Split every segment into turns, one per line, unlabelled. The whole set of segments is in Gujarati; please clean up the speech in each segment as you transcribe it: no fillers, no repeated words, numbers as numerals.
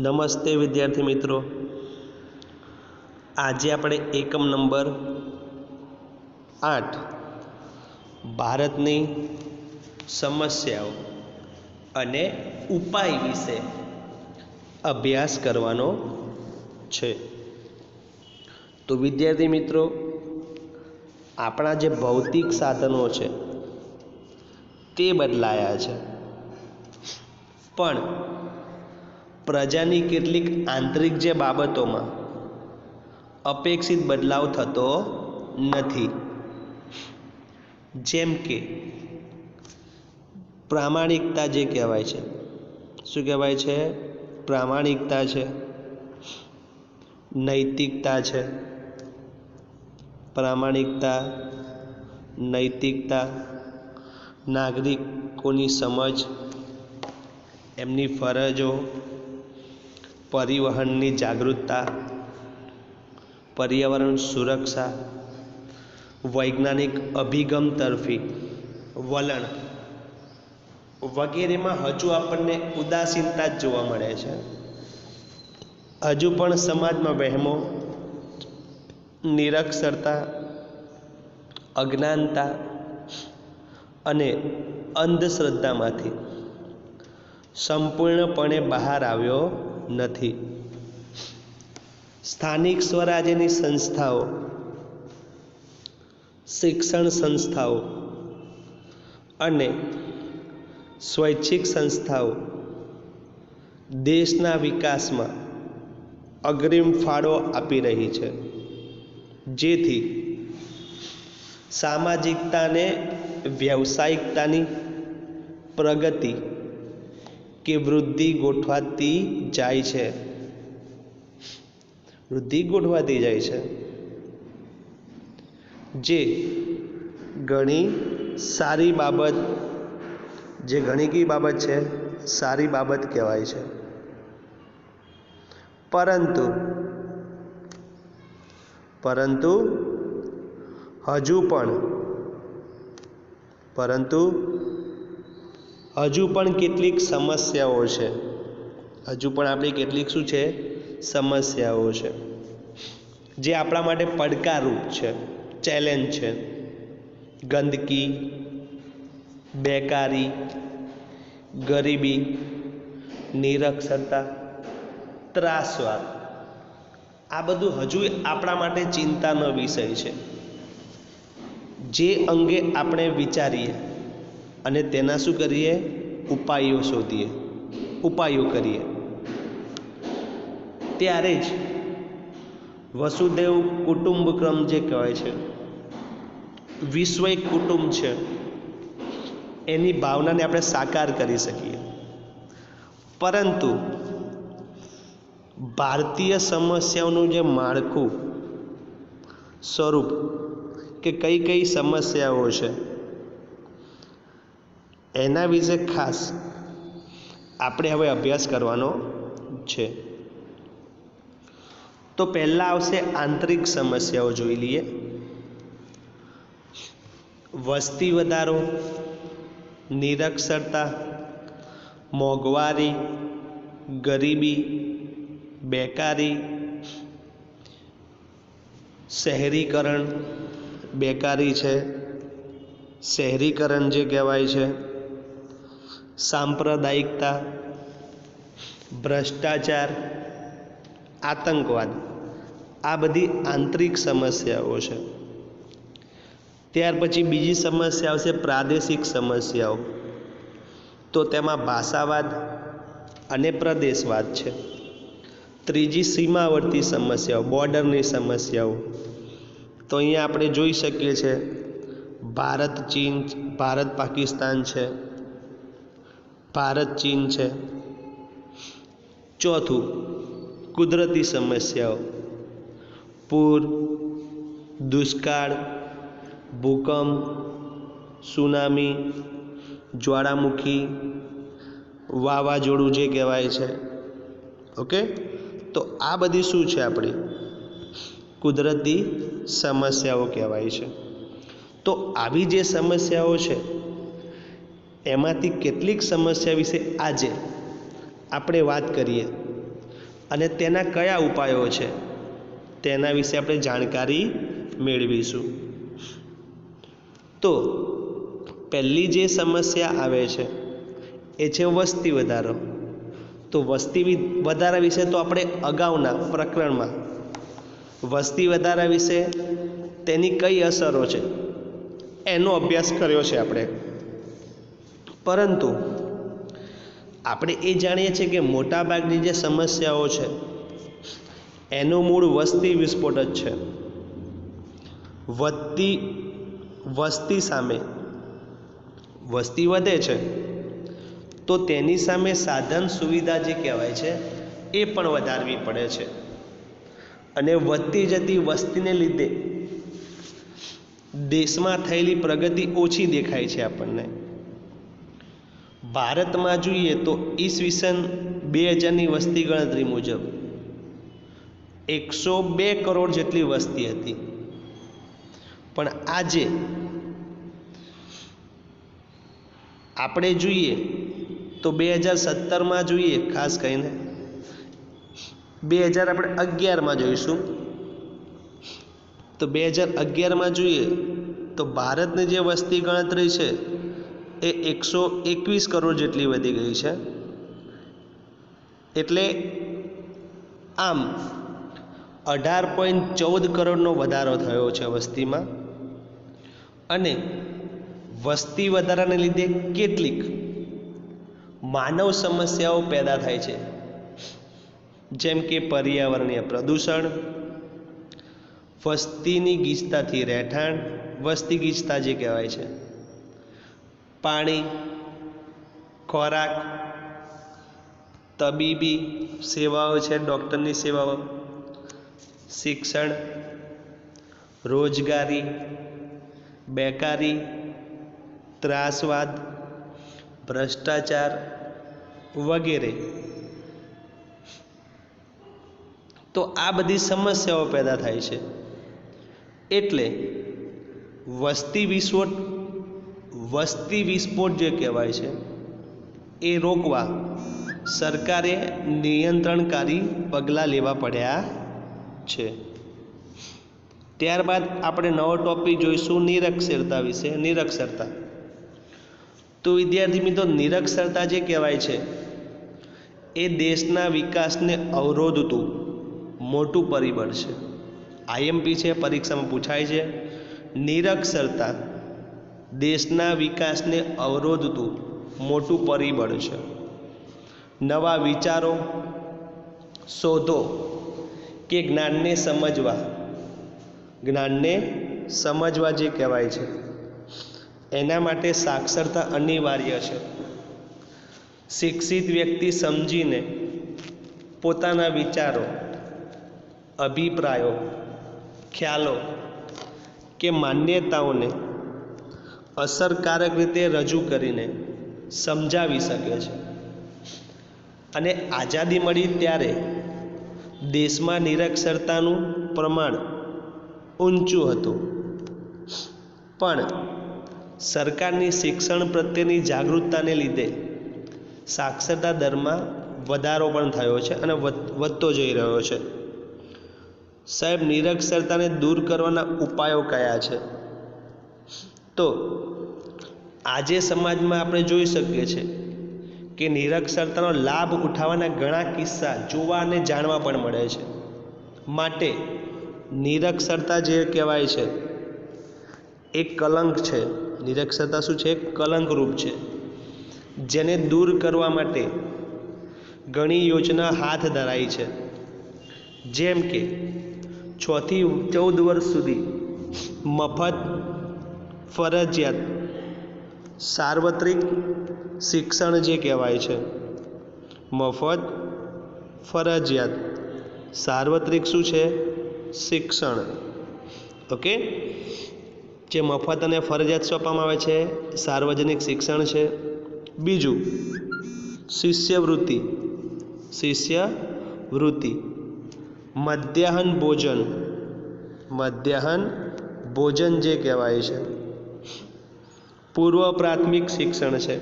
નમસ્તે વિદ્યાર્થી મિત્રો, આજે આપણે એકમ નંબર 8 ભારતની સમસ્યાઓ અને ઉપાય વિશે અભ્યાસ કરવાનો છે. તો વિદ્યાર્થી મિત્રો, આપણા જે ભૌતિક સાધનો છે તે બદલાયા છે, પણ પ્રજાની કેટલીક આંતરિક જે બાબતોમાં અપેક્ષિત બદલાવ થતો નથી. જેમ કે પ્રામાણિકતા જે કહેવાય છે, શું કહેવાય છે? પ્રામાણિકતા છે, નૈતિકતા છે. પ્રામાણિકતા, નૈતિકતા, નાગરિકોની સમજ, એમની ફરજો, પરિવહનની જાગૃતતા, પર્યાવરણ સુરક્ષા, વૈજ્ઞાનિક અભિગમ તરફી વલણ વગેરેમાં હજુ આપણને ઉદાસીનતા જ જોવા મળે છે. હજુ પણ સમાજમાં વહેમો, નિરક્ષરતા, અજ્ઞાનતા અને અંધશ્રદ્ધામાંથી સંપૂર્ણપણે બહાર આવ્યો નથી. સ્થાનિક સ્વરાજ્યની સંસ્થાઓ, શિક્ષણ સંસ્થાઓ અને સ્વૈચ્છિક સંસ્થાઓ દેશના વિકાસમાં અગ્રીમ ફાળો આપી રહી છે, જેથી સામાજિકતા અને વ્યવસાયિકતાની પ્રગતિ કે વૃદ્ધિ ગોઠવાતી જાય છે. જે ઘણી સારી બાબત, કઈ બાબત છે? સારી બાબત કહેવાય છે. પરંતુ હજુ પણ કેટલીક સમસ્યાઓ છે. હજુ પણ આપણી કેટલીક શું છે? સમસ્યાઓ છે, જે આપણા માટે પડકારરૂપ છે, ચેલેન્જ છે. ગંદકી, બેકારી, ગરીબી, નિરક્ષરતા, ત્રાસવાદ, આ બધું હજુ આપણા માટે ચિંતાનો વિષય છે, જે અંગે આપણે વિચારીએ અને તેના શું કરીએ? ઉપાયો શોધીએ, ઉપાયો કરીએ. ત્યારે જ વસુધૈવ કુટુંબકમ જે કહેવાય છે, વિશ્વ એક કુટુંબ છે, એની ભાવનાને આપણે સાકાર કરી શકીએ. પરંતુ ભારતીય સમસ્યાઓનું જે માળખું, સ્વરૂપ, કે કઈ કઈ સમસ્યાઓ છે, એના વિશે ખાસ આપણે હવે અભ્યાસ કરવાનો છે. તો પહેલાં આવશે આંતરિક સમસ્યાઓ. જોઈ લઈએ. વસ્તી વધારો, નિરક્ષરતા, મોંઘવારી, ગરીબી, બેકારી, શહેરીકરણ, બેકારી છે, શહેરીકરણ જે કહેવાય છે, સાંપ્રદાયિકતા, ભ્રષ્ટાચાર, આતંકવાદ, આ બધી આંતરિક સમસ્યાઓ છે. ત્યાર પછી બીજી સમસ્યા આવશે પ્રાદેશિક સમસ્યાઓ. તો તેમાં ભાષાવાદ અને પ્રદેશવાદ છે. ત્રીજી સીમાવર્તી સમસ્યાઓ, બોર્ડરની સમસ્યાઓ. તો અહીંયા આપણે જોઈ શકીએ છીએ ભારત ચીન, ભારત પાકિસ્તાન છે, ભારત ચીન છે. ચોથું કુદરતી સમસ્યાઓ, પૂર, દુષ્કાળ, ભૂકંપ, સુનામી, જ્વાળામુખી, વાવાઝોડું જે કહેવાય છે. ઓકે, તો આ બધી શું છે? આપણી કુદરતી સમસ્યાઓ કહેવાય છે. તો આવી જે સમસ્યાઓ છે, એમાંથી કેટલીક સમસ્યા વિશે આજે આપણે વાત કરીએ. અને તેના કયા ઉપાયો છે તેના વિશે આપણે જાણકારી મેળવીશું. તો પહેલી જે સમસ્યા આવે છે એ છે વસ્તી વધારો. તો વસ્તી વધારા વિશે તો આપણે અગાઉના પ્રકરણમાં વસ્તી વધારા વિશે તેની કઈ અસરો છે એનો અભ્યાસ કર્યો છે આપણે. પરંતુ આપણે એ જાણીએ છીએ કે મોટાભાગની જે સમસ્યાઓ છે એનું મૂળ વસ્તી વિસ્ફોટ જ છે. વધતી વસ્તી સામે વસ્તી વધે છે તો તેની સામે સાધન સુવિધા જે કહેવાય છે એ પણ વધારવી પડે છે. અને વધતી જતી વસ્તીને લીધે દેશમાં થયેલી પ્રગતિ ઓછી દેખાય છે આપણને. ભારતમાં જોઈએ તો ઈસવીસન 2000ની વસ્તી ગણતરી મુજબ 102 કરોડ જેટલી વસ્તી હતી. પણ આજે આપણે જોઈએ તો 2017માં જોઈએ, ખાસ કરીને 2011માં જોઈશું તો 2011માં જોઈએ તો ભારતની જે વસ્તી ગણતરી છે એ 121 કરોડ જેટલી વધી ગઈ છે. એટલે આમ 18.14 કરોડનો વધારો થયો છે વસ્તીમાં. અને વસ્તી વધારાને લીધે કેટલીક માનવ સમસ્યાઓ પેદા થાય છે, જેમ કે પર્યાવરણીય પ્રદૂષણ, વસ્તીની ગીચતાથી રહેઠાણ, વસ્તી ગીચતા જે કહેવાય છે, પાણી, ખોરાક, તબીબી સેવાઓ છે, ડૉક્ટરની સેવાઓ, શિક્ષણ, રોજગારી, બેકારી, ત્રાસવાદ, ભ્રષ્ટાચાર વગેરે. તો આ બધી સમસ્યાઓ પેદા થાય છે. એટલે વસ્તી વિસ્ફોટ જે કહેવાય છે એ રોકવા સરકારે નિયંત્રણકારી પગલાં લેવા પડ્યા છે. ત્યારબાદ આપણે નવો ટોપિક જોઈશું નિરક્ષરતા વિશે. નિરક્ષરતા તો વિદ્યાર્થી મિત્રો, નિરક્ષરતા જે કહેવાય છે એ દેશના વિકાસને અવરોધતું મોટું પરિબળ છે. આઈએમપી છે, પરીક્ષામાં પૂછાય છે. નિરક્ષરતા દેશના વિકાસને અવરોધતું મોટું પરિબળ છે. નવા વિચારો, શોધો કે જ્ઞાનને સમજવા જે કહેવાય છે એના માટે સાક્ષરતા અનિવાર્ય છે. શિક્ષિત વ્યક્તિ સમજીને પોતાના વિચારો, અભિપ્રાયો, ખ્યાલો કે માન્યતાઓને અસરકારક રીતે રજૂ કરીને સમજાવી શકે છે. અને આઝાદી મળી ત્યારે દેશમાં નિરક્ષરતાનું પ્રમાણ ઊંચું હતું, પણ સરકારની શિક્ષણ પ્રત્યેની જાગૃતતાને લીધે સાક્ષરતા દરમાં વધારો પણ થયો છે અને વધતો જઈ રહ્યો છે. સાહેબ, નિરક્ષરતાને દૂર કરવાના ઉપાયો કયા છે? તો આજે સમાજમાં આપણે જોઈ શકીએ છીએ કે નિરક્ષરતાનો લાભ ઉઠાવવાના ઘણા કિસ્સા જોવા અને જાણવા પણ મળે છે. માટે નિરક્ષરતા જે કહેવાય છે એ કલંક છે. નિરક્ષરતા શું છે? કલંકરૂપ છે, જેને દૂર કરવા માટે ઘણી યોજના હાથ ધરાઈ છે. જેમ કે 6 થી 14 વર્ષ સુધી મફત ફરજિયાત સાર્વત્રિક શિક્ષણ જે કહેવાય છે, મફત ફરજિયાત સાર્વત્રિક શું છે? શિક્ષણ. ઓકે, જે મફત અને ફરજિયાત સોંપવામાં આવે છે સાર્વજનિક શિક્ષણ છે. બીજું, શિષ્યવૃત્તિ, મધ્યાહન ભોજન જે કહેવાય છે, પૂર્વ પ્રાથમિક શિક્ષણ છે,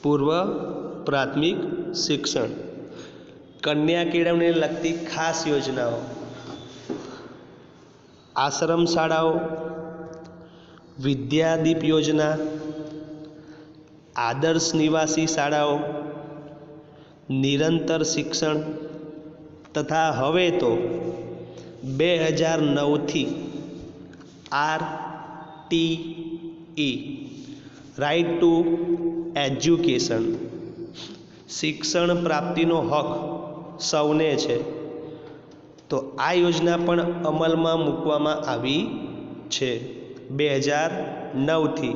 પૂર્વ પ્રાથમિક શિક્ષણ. કન્યા કેળવણીને લગતી ખાસ યોજનાઓ, આશ્રમ શાળાઓ, વિદ્યાદીપ યોજના, આદર્શ નિવાસી શાળાઓ, નિરંતર શિક્ષણ તથા હવે તો 2009થી RTE રાઇટ ટુ એજ્યુકેશન, શિક્ષણ પ્રાપ્તિનો હક સૌને છે. તો આ યોજના પણ અમલમાં મૂકવામાં આવી છે 2009થી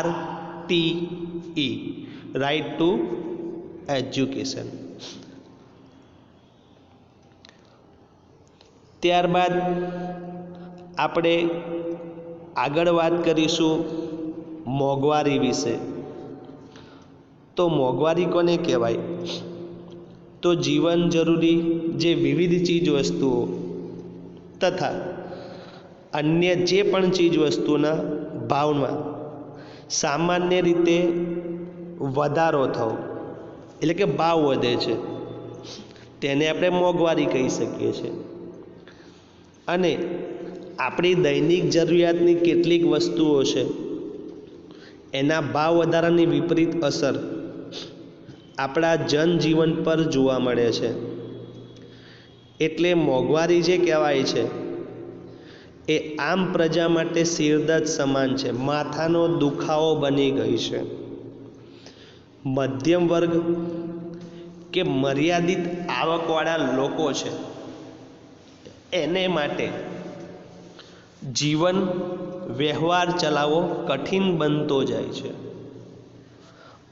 RTE રાઇટ ટુ એજ્યુકેશન. ત્યારબાદ આપણે આગળ વાત કરીશું મોંઘવારી વિશે. તો મોંઘવારી કોને કહેવાય? તો જીવન જરૂરી જે વિવિધ ચીજ વસ્તુઓ તથા અન્ય જે પણ ચીજ વસ્તુઓના ભાવમાં સામાન્ય રીતે વધારો થવો, એટલે કે ભાવ વધે છે, તેને આપણે મોંઘવારી કહી શકીએ છીએ. અને આપણી દૈનિક જરૂરિયાતની કેટલીક વસ્તુઓ છે એના ભાવ વધારાની વિપરીત અસર આપણા જનજીવન પર જોવા મળે છે. એટલે મોંઘવારી જે કહેવાય છે એ આમ પ્રજા માટે શિરદર્દ સમાન છે, માથાનો દુખાવો બની ગઈ છે. મધ્યમ વર્ગ કે મર્યાદિત આવકવાળા લોકો છે એને માટે જીવન વ્યવહાર ચલાવવો કઠિન બનતો જાય છે.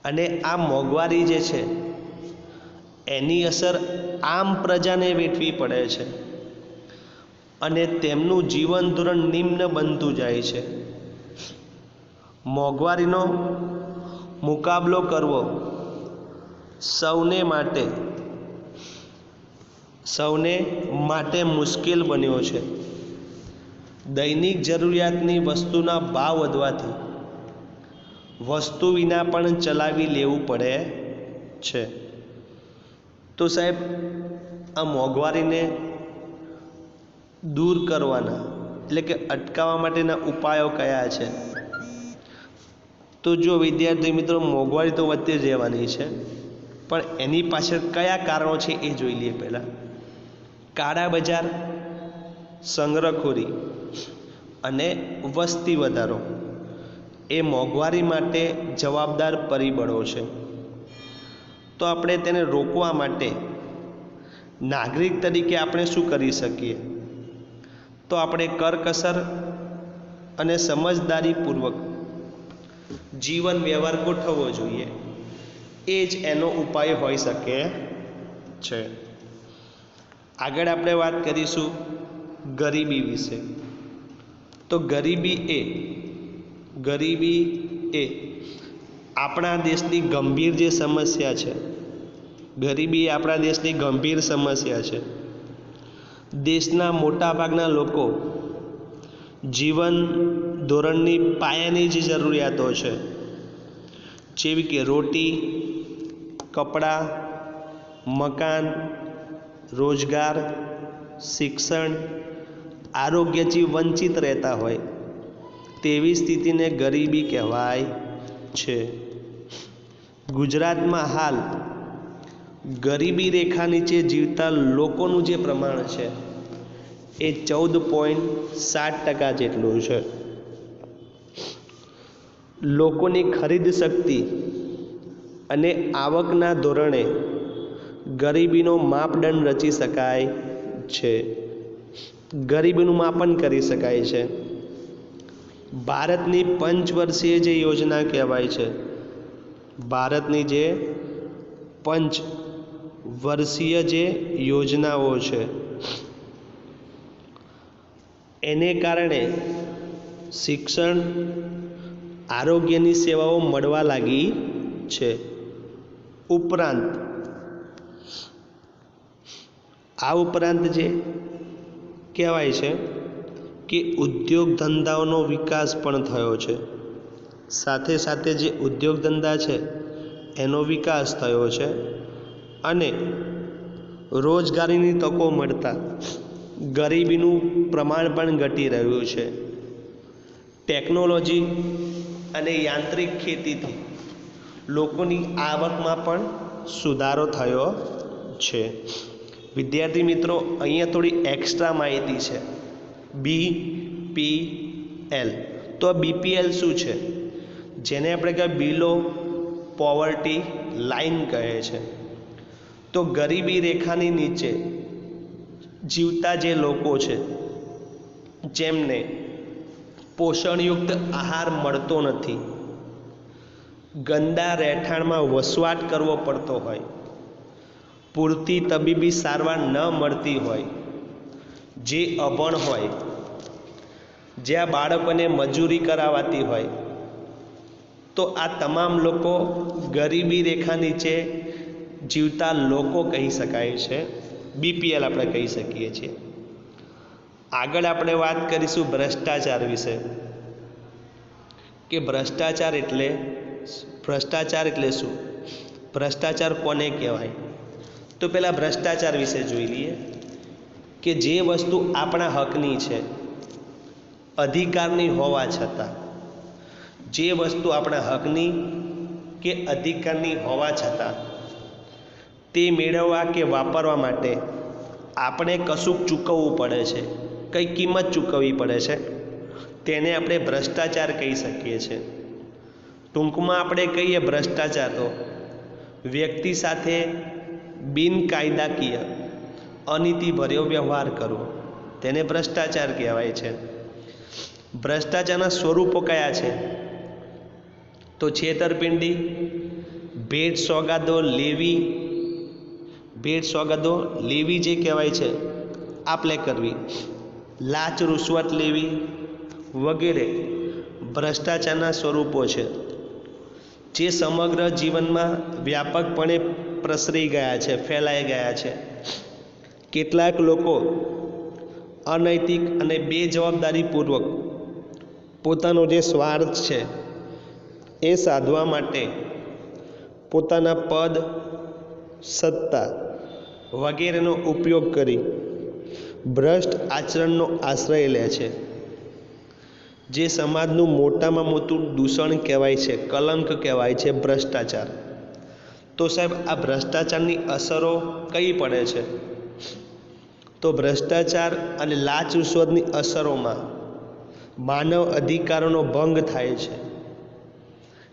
અને આ મોંઘવારી જે છે એની અસર આમ પ્રજાને વેઠવી પડે છે અને તેમનું જીવન ધોરણ નિમ્ન બનતું જાય છે. મોંઘવારીનો મુકાબલો કરવો સૌને માટે મુશ્કેલ બન્યો છે. દૈનિક જરૂરિયાતની વસ્તુના ભાવ વધવાથી વસ્તુ વિના પણ ચલાવી લેવું પડે છે. તો સાહેબ, આ મોંઘવારીને દૂર કરવાના એટલે કે અટકાવવા માટેના ઉપાયો કયા છે? તો જો વિદ્યાર્થી મિત્રો, મોંઘવારી તો વધતી જ રહેવાની છે, પણ એની પાછળ કયા કારણો છે એ જોઈ લઈએ. પહેલાં કાળા બજાર, સંગ્રહખોરી અને વસ્તી વધારો એ મોંઘવારી માટે જવાબદાર પરિબળો છે. તો આપણે તેને રોકવા માટે નાગરિક તરીકે આપણે શું કરી શકીએ? તો આપણે કરકસર અને સમજદારીપૂર્વક જીવન વ્યવહાર ગોઠવવો જોઈએ. એ જ એનો ઉપાય હોઈ શકે છે. આગળ આપણે વાત કરીશું ગરીબી વિશે. તો ગરીબી એ આપણા દેશની ગંભીર જે સમસ્યા છે. ગરીબી એ આપણા દેશની ગંભીર સમસ્યા છે. દેશના મોટાભાગના લોકો જીવન ધોરણની પાયાની જે જરૂરિયાતો છે, જેવી કે રોટી, કપડાં, મકાન, રોજગાર, શિક્ષણ, આરોગ્યથી વંચિત રહેતા હોય તેવી સ્થિતિને ગરીબી કહેવાય છે. ગુજરાતમાં હાલ ગરીબી રેખા નીચે જીવતા લોકોનું જે પ્રમાણ છે એ 14.7% જેટલું છે. લોકોની ખરીદ શક્તિ અને આવકના ધોરણે ગરીબીનો માપદંડ રચી શકાય છે, ગરીબીનું માપન કરી શકાય છે. ભારતની પંચવર્ષીય જે યોજના કહેવાય છે, ભારતની જે પંચવર્ષીય જે યોજનાઓ છે એને કારણે શિક્ષણ, આરોગ્યની સેવાઓ મળવા લાગી છે. આ ઉપરાંત જે કહેવાય છે કે ઉદ્યોગ ધંધાઓનો વિકાસ પણ થયો છે. સાથે સાથે જે ઉદ્યોગ ધંધા છે એનો વિકાસ થયો છે અને રોજગારીની તકો મળતા ગરીબીનું પ્રમાણ પણ ઘટી રહ્યું છે. ટેકનોલોજી અને યાંત્રિક ખેતીથી લોકોની આવકમાં પણ સુધારો થયો છે. વિદ્યાર્થી મિત્રો, અહીંયા થોડી એક્સ્ટ્રા માહિતી છે. BPL. તો BPL શું છે? જેને આપણે કહે બિલો પોવર્ટી લાઇન કહે છે. તો ગરીબી રેખાની નીચે જીવતા જે લોકો છે, જેમને પોષણયુક્ત આહાર મળતો નથી, ગંદા રહેઠાણમાં વસવાટ કરવો પડતો હોય, પૂરતી તબીબી સારવાર ન મળતી હોય, જે અભણ હોય, જ્યાં બાળકોને મજૂરી કરાવાતી હોય, તો આ તમામ લોકો ગરીબી રેખા નીચે જીવતા લોકો કહી શકાય છે. BPL આપણે કહી શકીએ છીએ. આગળ આપણે વાત કરીશું ભ્રષ્ટાચાર વિશે, કે ભ્રષ્ટાચાર એટલે શું, ભ્રષ્ટાચાર કોને કહેવાય. તો પહેલાં ભ્રષ્ટાચાર વિશે જોઈ લઈએ, કે જે વસ્તુ આપણા હકની છે, અધિકારની હોવા છતાં, જે વસ્તુ આપણા હકની કે અધિકારની હોવા છતાં તે મેળવવા કે વાપરવા માટે આપણે કશુંક ચૂકવવું પડે છે, કંઈ કિંમત ચૂકવવી પડે છે, તેને આપણે ભ્રષ્ટાચાર કહી શકીએ છીએ. ટૂંકમાં આપણે કહીએ ભ્રષ્ટાચાર તો વ્યક્તિ સાથે બિનકાયદાકીય અનીતિભર્યો વ્યવહાર કરવો, તેને ભ્રષ્ટાચાર કહેવાય છે. ભ્રષ્ટાચારના સ્વરૂપો કયા છે? તો છેતરપિંડી, ભેટ સોગાદો લેવી જે કહેવાય છે, આપલે કરવી, લાંચ રૂશ્વત લેવી વગેરે ભ્રષ્ટાચારના સ્વરૂપો છે, જે સમગ્ર જીવનમાં વ્યાપકપણે પ્રસરી ગયા છે, ફેલાઈ ગયા છે. કેટલાક લોકો અનૈતિક અને બેજવાબદારીપૂર્વક પોતાનો જે સ્વાર્થ છે એ સાધવા માટે પોતાના પદ, સત્તા વગેરેનો ઉપયોગ કરી ભ્રષ્ટ આચરણનો આશ્રય લે છે, જે સમાજનું મોટામાં મોટું દૂષણ કહેવાય છે, કલંક કહેવાય છે, ભ્રષ્ટાચાર. તો સાહેબ, આ ભ્રષ્ટાચારની અસરો કઈ પડે છે? તો ભ્રષ્ટાચાર અને લાંચ રૂશ્વતની અસરોમાં માનવ અધિકારોનો ભંગ થાય છે,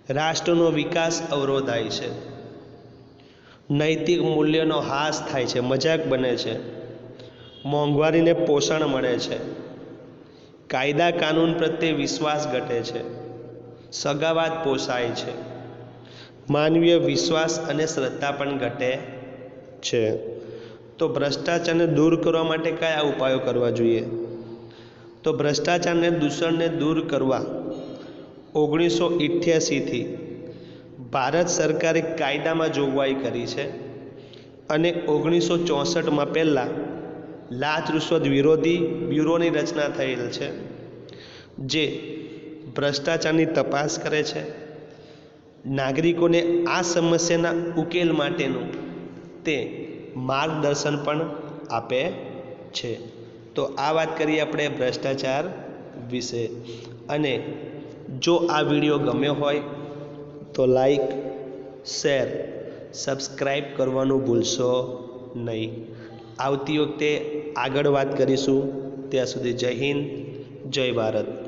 રાષ્ટ્રનો વિકાસ અવરોધાય છે, નૈતિક મૂલ્યોનો હાસ થાય છે, મજાક બને છે, મોંઘવારીને પોષણ મળે છે, કાયદા કાનૂન પ્રત્યે વિશ્વાસ ઘટે છે, સગાવાદ પોષાય છે, માનવીય વિશ્વાસ અને શ્રદ્ધા પણ ઘટે છે. તો ભ્રષ્ટાચારને દૂર કરવા માટે કયા ઉપાયો કરવા જોઈએ? તો ભ્રષ્ટાચારને, દૂષણને દૂર કરવા 1988થી ભારત સરકારે કાયદામાં જોગવાઈ કરી છે, અને 1964માં પહેલાં લાંચ રૂશ્વત વિરોધી બ્યુરોની રચના થયેલ છે, જે ભ્રષ્ટાચારની તપાસ કરે છે, નાગરિકોને આ સમસ્યાના ઉકેલ માટેનું તે માર્ગદર્શન પણ આપે છે. તો આ વાત કરીએ આપણે ભ્રષ્ટાચાર વિશે. અને જો આ વિડીયો ગમ્યો હોય તો લાઈક, શેર, સબસ્ક્રાઈબ કરવાનું ભૂલશો નહીં. આવતી વખતે આગળ વાત કરીશું. ત્યાં સુધી જય હિન્દ, જય ભારત.